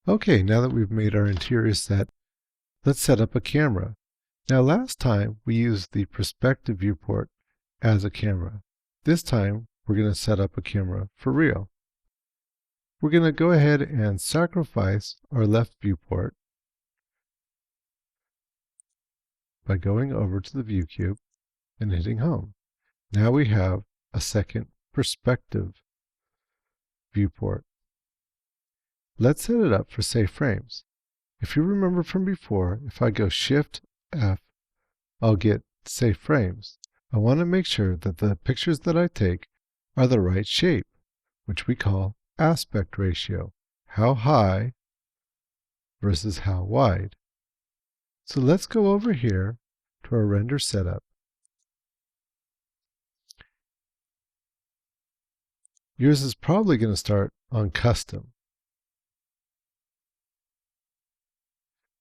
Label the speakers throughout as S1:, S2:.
S1: Okay, now that we've made our interior set, let's set up a camera. Now last time we used the perspective viewport as a camera. This time we're going to set up a camera for real. We're going to go ahead and sacrifice our left viewport by going over to the view cube and hitting home. Now we have a second perspective viewport. Let's set it up for save frames. If you remember from before, if I go Shift F, I'll get save frames. I want to make sure that the pictures that I take are the right shape, which we call aspect ratio. How high versus how wide. So let's go over here to our render setup. Yours is probably going to start on custom.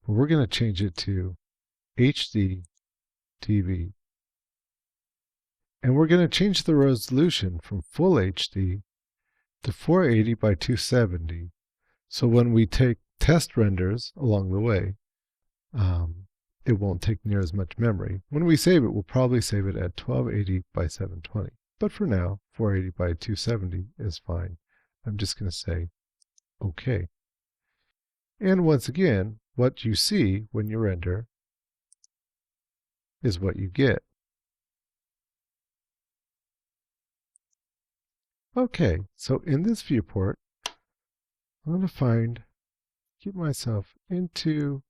S1: But we're going to change it to HD TV. And we're going to change the resolution from full HD to 480 by 270. So when we take test renders along the way, it won't take near as much memory. When we save it, we'll probably save it at 1280 by 720. But for now, 480 by 270 is fine. I'm just going to say OK. And once again, what you see when you render is what you get. Okay, so in this viewport, I'm going to get myself into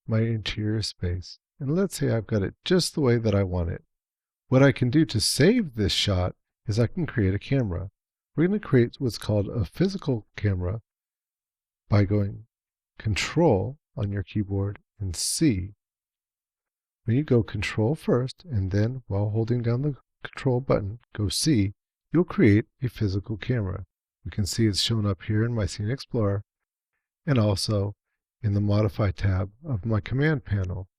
S1: my interior space. And let's say I've got it just the way that I want it. What I can do to save this shot is I can create a camera. We're going to create what's called a physical camera by going Control on your keyboard and C. When you go Control first, and then while holding down the Control button, go C, you'll create a physical camera. We can see it's shown up here in my Scene Explorer and also in the Modify tab of my command panel.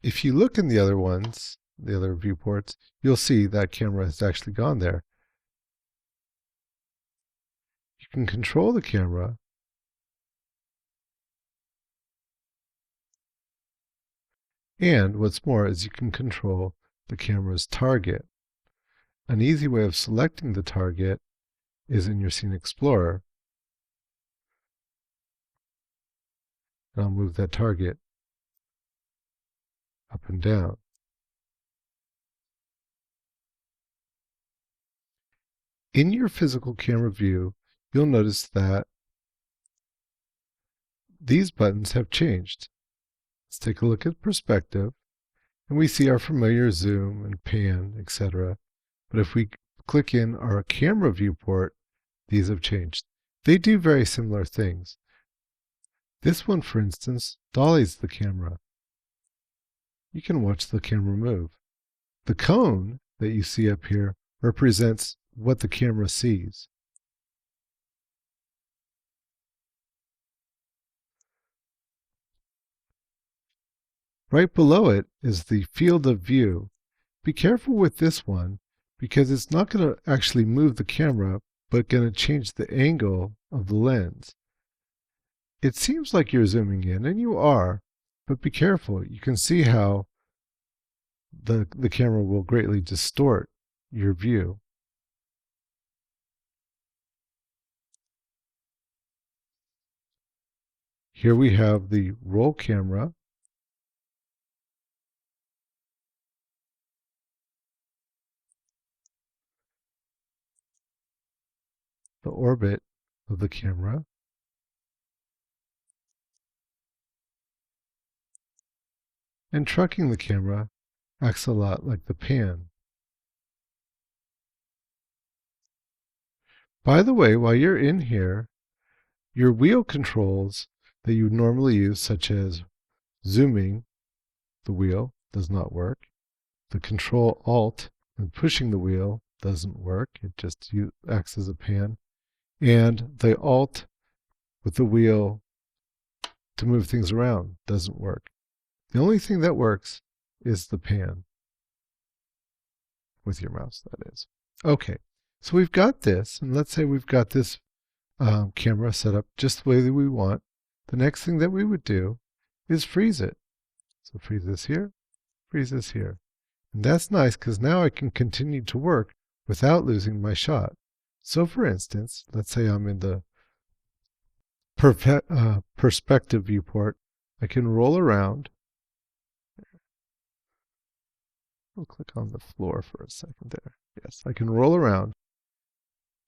S1: If you look in the other ones, the other viewports, you'll see that camera has actually gone there. You can control the camera and what's more is you can control the camera's target. An easy way of selecting the target is in your Scene Explorer. And I'll move that target up and down. In your physical camera view, you'll notice that these buttons have changed. Let's take a look at perspective, and we see our familiar zoom and pan, etc. But if we click in our camera viewport, these have changed. They do very similar things. This one, for instance, dollies the camera. You can watch the camera move. The cone that you see up here represents what the camera sees. Right below it is the field of view. Be careful with this one because it's not going to actually move the camera, but going to change the angle of the lens. It seems like you're zooming in, and you are, but be careful. You can see how the camera will greatly distort your view. Here we have the roll camera. The orbit of the camera. And trucking the camera acts a lot like the pan. By the way, while you're in here, your wheel controls that you normally use, such as zooming the wheel, does not work. The Control Alt and pushing the wheel doesn't work. It just acts as a pan. And the Alt with the wheel to move things around doesn't work. The only thing that works is the pan. With your mouse, that is. Okay, So we've got this, and let's say we've got this camera set up just the way that we want. The next thing that we would do is freeze it. So freeze this here, freeze this here. And that's nice because now I can continue to work without losing my shot. So for instance, let's say I'm in the perspective viewport. I can roll around. I'll click on the floor for a second there. Yes, I can roll around,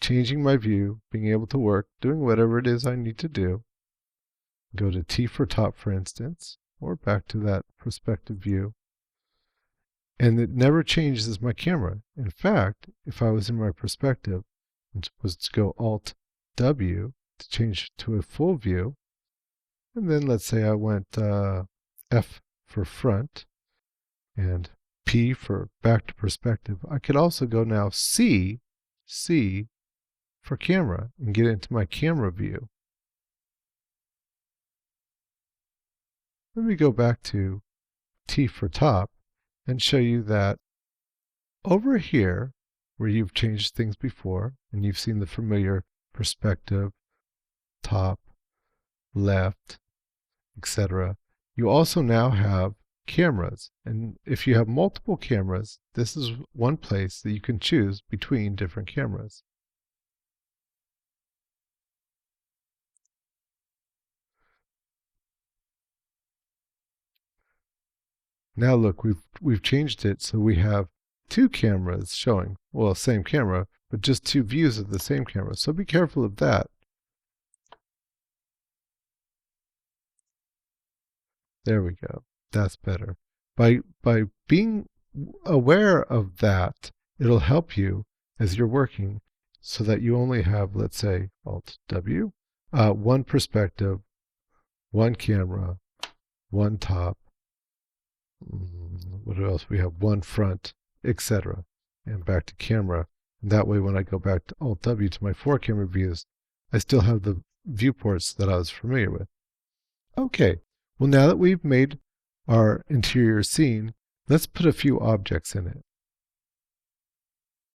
S1: changing my view, being able to work, doing whatever it is I need to do. Go to T for top, for instance, or back to that perspective view. And it never changes my camera. In fact, if I was in my perspective, and was to go Alt W to change to a full view, and then let's say I went F for front and P for back to perspective, I could also go now C for camera and get into my camera view. Let me go back to T for top and show you that over here, where you've changed things before, and you've seen the familiar perspective, top, left, etc., you also now have cameras. And if you have multiple cameras, this is one place that you can choose between different cameras. Now look, we've changed it so we have two cameras showing, well, same camera, but just two views of the same camera. So be careful of that. There we go. That's better. By being aware of that, it'll help you as you're working so that you only have, let's say, Alt W, one perspective, one camera, one top, what else? We have one front, etc. And back to camera. And that way, when I go back to Alt W to my 4-camera views, I still have the viewports that I was familiar with. Okay, well, now that we've made our interior scene, let's put a few objects in it.